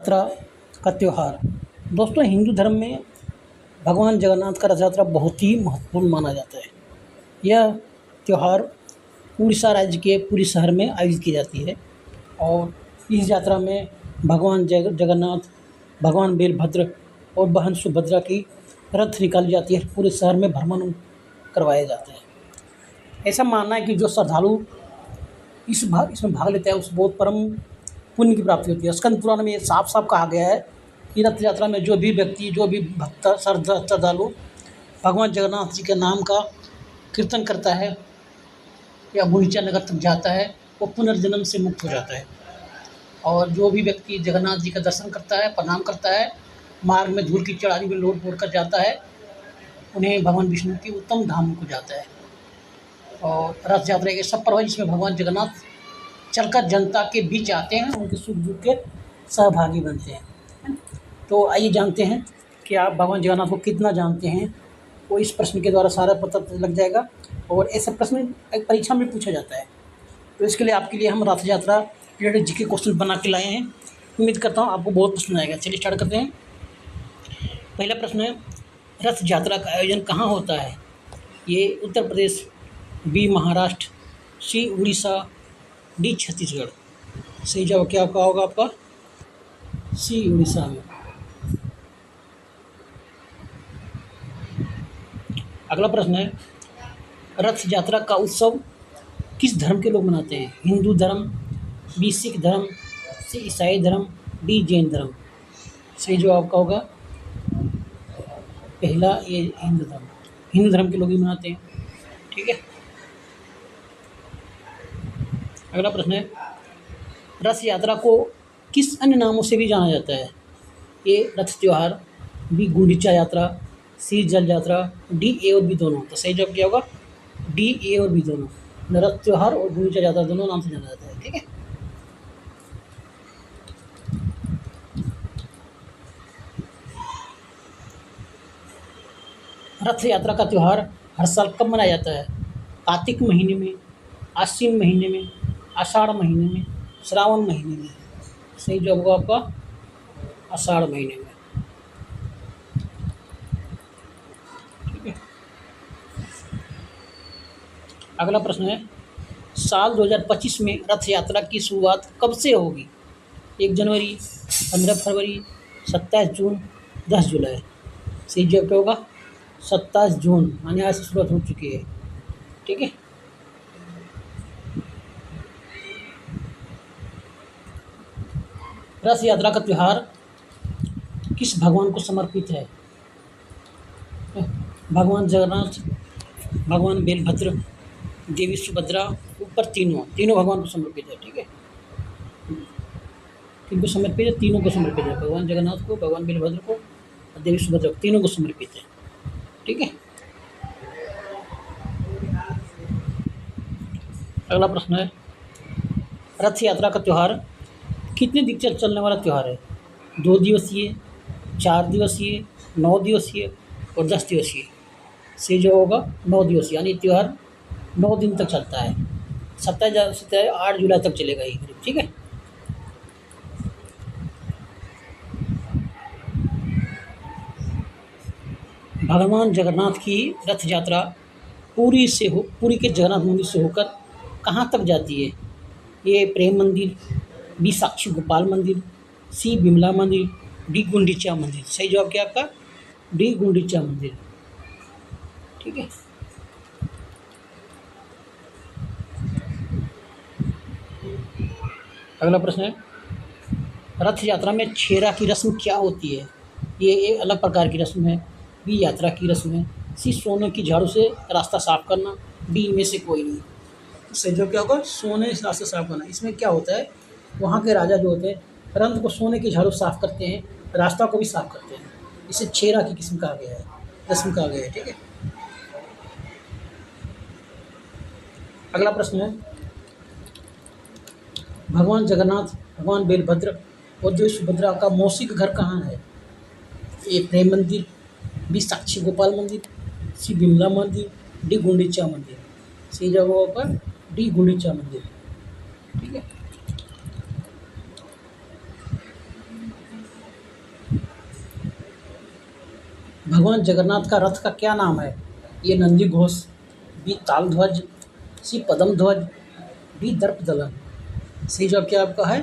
यात्रा का त्यौहार। दोस्तों, हिंदू धर्म में भगवान जगन्नाथ का रथ यात्रा बहुत ही महत्वपूर्ण माना जाता है। यह त्यौहार उड़ीसा राज्य के पुरी शहर में आयोजित की जाती है और इस यात्रा में भगवान जगन्नाथ, भगवान बलभद्र और बहन सुभद्रा की रथ निकाली जाती है। पूरे शहर में भ्रमण करवाया जाता है। ऐसा मानना है कि जो श्रद्धालु इसमें भाग लेता है उसे बहुत परम पुण्य की प्राप्ति होती है। स्कंद पुराण में ये साफ साफ कहा गया है कि रथ यात्रा में जो भी व्यक्ति, जो भी भक्त श्रद्धालु भगवान जगन्नाथ जी के नाम का कीर्तन करता है या गुंडीचा नगर तक जाता है, वो पुनर्जन्म से मुक्त हो जाता है। और जो भी व्यक्ति जगन्नाथ जी का दर्शन करता है, प्रणाम करता है, मार्ग में धूल की चढ़ाई में लोट पोट कर जाता है, उन्हें भगवान विष्णु की उत्तम धाम को जाता है। और रथ यात्रा एक ऐसा पर्व है जिसमें भगवान जगन्नाथ चलकर जनता के बीच आते हैं, उनके सुख दुख के सहभागी बनते हैं। तो आइए जानते हैं कि आप भगवान जगन्नाथ को कितना जानते हैं। वो इस प्रश्न के द्वारा सारा पता लग जाएगा और ऐसा प्रश्न एक परीक्षा में पूछा जाता है। तो इसके लिए आपके लिए हम रथ यात्रा रिलेटेड जीके क्वेश्चन बना के लाए हैं। उम्मीद करता हूँ आपको बहुत पसंद आएगा। चलिए स्टार्ट करते हैं। पहला प्रश्न है, रथ यात्रा का आयोजन कहाँ होता है? ये उत्तर प्रदेश, बी महाराष्ट्र, सी उड़ीसा, डी छत्तीसगढ़। सही जवाब क्या होगा आपका? सी उड़ीसा में। अगला प्रश्न है, रथ यात्रा का उत्सव किस धर्म के लोग मनाते हैं? हिंदू धर्म, बी सिख धर्म, सी ईसाई धर्म, डी जैन धर्म। सही जवाब आपका होगा पहला, ये हिंदू धर्म के लोग ही मनाते हैं। ठीक है। अगला प्रश्न है, रथ यात्रा को किस अन्य नामों से भी जाना जाता है? ए रथ त्योहार, बी गुंडीचा यात्रा, सी जल यात्रा, डी ए और बी दोनों। तो सही जवाब क्या होगा? डी ए और बी दोनों। रथ त्योहार और गुंडीचा यात्रा दोनों नाम से जाना जाता है। ठीक है। रथ यात्रा का त्यौहार हर साल कब मनाया जाता है? कार्तिक महीने में, आश्विन महीने में, आषाढ़ महीने में, श्रावण महीने में। सही जवाब होगा आपका आषाढ़ महीने में। ठीक है। अगला प्रश्न है, साल 2025 में रथ यात्रा की शुरुआत कब से होगी? 1 जनवरी, 15 फरवरी, 27 जून, 10 जुलाई। सही जवाब क्या होगा? 27 जून, यानी आज से शुरुआत हो चुकी है। ठीक है। रथ यात्रा का त्यौहार किस भगवान को समर्पित है? भगवान जगन्नाथ, भगवान बलभद्र, देवी सुभद्रा, ऊपर तीनों भगवान को समर्पित है। ठीक है। किनको समर्पित है? तीनों को समर्पित है। भगवान जगन्नाथ को, भगवान बलभद्र को और देवी सुभद्रा को, तीनों को समर्पित है। ठीक है। अगला प्रश्न है, रथ यात्रा का त्यौहार कितने दिन तक चलने वाला त्यौहार है? 2 दिवसीय, 4 दिवसीय, 9 दिवसीय और 10 दिवसीय। सही जो होगा 9 दिवसीय, यानी त्यौहार 9 दिन तक चलता है। 8 जुलाई तक चलेगा ये करीब। ठीक है। भगवान जगन्नाथ की रथ यात्रा पुरी के जगन्नाथ मंदिर से होकर कहाँ तक जाती है? ए प्रेम मंदिर, बी साक्षी गोपाल मंदिर, सी बिमला मंदिर, डी गुंडीचा मंदिर। सही जवाब क्या आपका? डी गुंडीचा मंदिर। ठीक है। अगला प्रश्न है, रथ यात्रा में छेरा की रस्म क्या होती है? ये एक अलग प्रकार की रस्म है, बी यात्रा की रस्म है, सी सोने की झाड़ू से रास्ता साफ करना, डी में से कोई नहीं। सही जवाब क्या होगा? सोने से रास्ता साफ करना। इसमें क्या होता है, वहाँ के राजा जो होते हैं रथ को सोने की झाड़ू साफ करते हैं, रास्ता को भी साफ करते हैं। इसे छेरा की किस्म कहा गया है, रस्म कहा गया है। ठीक है। अगला प्रश्न है, भगवान जगन्नाथ, भगवान बलभद्र और देवी सुभद्रा का मौसिक घर कहाँ है? ए प्रेम मंदिर, बी साक्षी गोपाल मंदिर, सी बिमला मंदिर, डी गुंडीचा मंदिर। सही जगह होगा डी गुंडीचा मंदिर। ठीक है। भगवान जगन्नाथ का रथ का क्या नाम है? ए नंदी घोष, बी तालध्वज, सी पद्म ध्वज, डी दर्पदलन। सही जवाब क्या आपका है?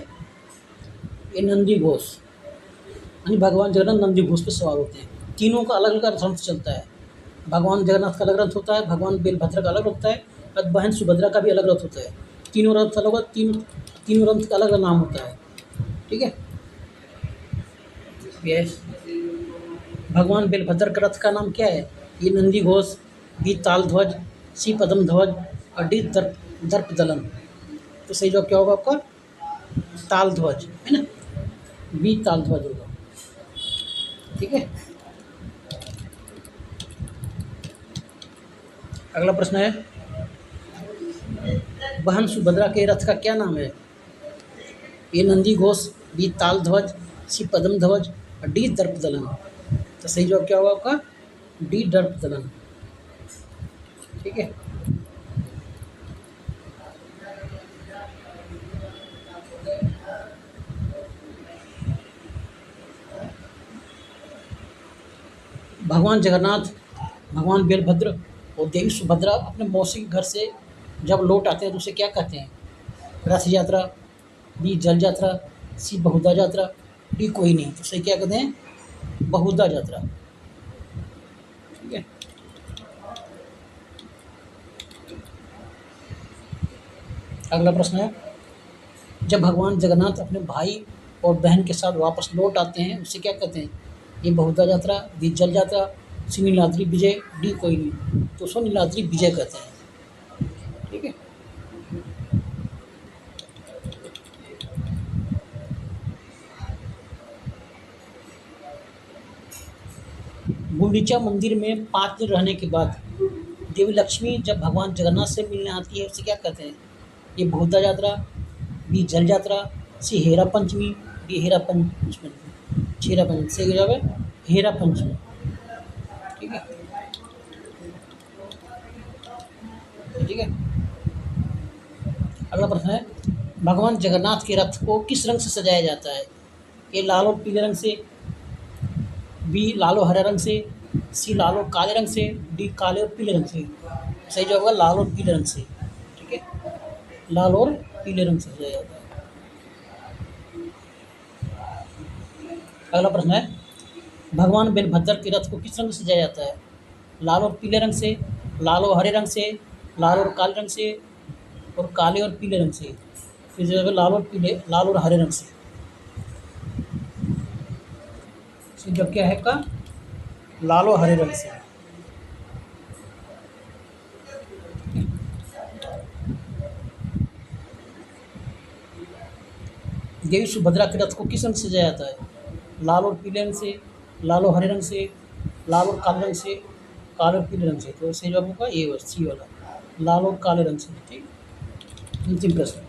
ये नंदी घोष, यानी भगवान जगन्नाथ नंदी घोष पे सवार होते हैं। तीनों का अलग अलग रथ चलता है। भगवान जगन्नाथ का अलग रथ होता है, भगवान बेलभद्र का अलग होता है और बहन सुभद्रा का भी अलग रथ होता है। तीनों रथ अलग, तीनों रथ का अलग अलग नाम होता है। ठीक है। यस, भगवान बेलभद्र का रथ का नाम क्या है? ये नंदी घोष, बी तालध्वज, सी पद्म ध्वज और डी दर्पदलन। तो सही जवाब क्या होगा आपका? तालध्वज, है ना, बी तालध्वज होगा। ठीक है। अगला प्रश्न है, बहन सुभद्रा के रथ का क्या नाम है? ए नंदी घोष, बी तालध्वज, सी पद्म ध्वज और डी दर्पदलन। तो सही जवाब क्या होगा आपका? डी दर्पदलन। ठीक है। भगवान जगन्नाथ, भगवान बेलभद्र और देवी सुभद्रा अपने मौसी के घर से जब लौट आते हैं तो उसे क्या कहते हैं? रथ यात्रा, बी जल यात्रा, सी बहुधा यात्रा, डी कोई नहीं। तो सही क्या कहते हैं? बहुधा यात्रा। ठीक है। अगला प्रश्न है, जब भगवान जगन्नाथ अपने भाई और बहन के साथ वापस लौट आते हैं उसे क्या कहते हैं? ये बहुधा यात्रा, बी जल यात्रा, सी नीलाद्री विजय, डी कोई नहीं। तो उसको नीलाद्री विजय कहते हैं। ठीक है। गुंडीचा मंदिर में 5 दिन रहने के बाद देवी लक्ष्मी जब भगवान जगन्नाथ से मिलने आती है उसे क्या कहते हैं? ये बहुधा यात्रा, बी जल यात्रा, सी हेरा पंचमी, डी हेरा पंचमी। हेरा पंचमी सही जवाब है, हेरा पंचमी। ठीक है। ठीक है। अगला प्रश्न है, भगवान जगन्नाथ के रथ को किस रंग से सजाया जाता है? ए लाल और पीले रंग से, बी लाल और हरे रंग से, सी लाल और काले रंग से, डी काले और पीले रंग से। सही जवाब होगा लाल और पीले रंग से। ठीक है। लाल और पीले रंग से सजाया जाता है। अगला प्रश्न है, भगवान बेलभद्र के रथ को किस रंग से सजाया जाता है? लाल और पीले रंग से, लाल और हरे रंग से, लाल और काले रंग से और काले और पीले रंग से। फिर जगह लाल और पीले, लाल और हरे रंग से। जब क्या है का? लाल और हरे रंग से। देवी सुभद्रा के रथ को किस रंग से सजाया जाता है? लाल और पीले रंग से, लाल और हरे रंग से, लाल और काले रंग से, काले और पीले रंग से। तो सही जवाब होगा ये सी वाला, लाल और काले रंग से। ठीक। अंतिम प्रश्न,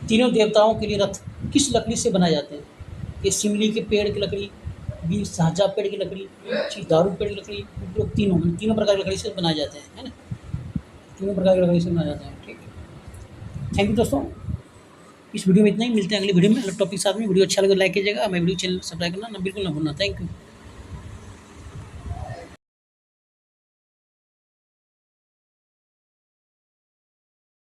तीनों देवताओं के लिए रथ किस लकड़ी से बनाए जाते हैं? ये सिमली के पेड़ की लकड़ी, बी सहजा पेड़ की लकड़ी, सी दारू पेड़ की लकड़ी। उपरोक्त तीनों प्रकार की लकड़ी से बनाए जाते हैं, है ना। तीनों प्रकार की लकड़ी से बनाए जाते हैं। ठीक है। थैंक यू दोस्तों, इस वीडियो में इतना ही। मिलते हैं अगली वीडियो में अलग टॉपिक के साथ में। वीडियो अच्छा लगे लाइक कीजिएगा, हमें वीडियो चैनल सब्सक्राइब करना ना बिल्कुल ना भूलना। Thank you.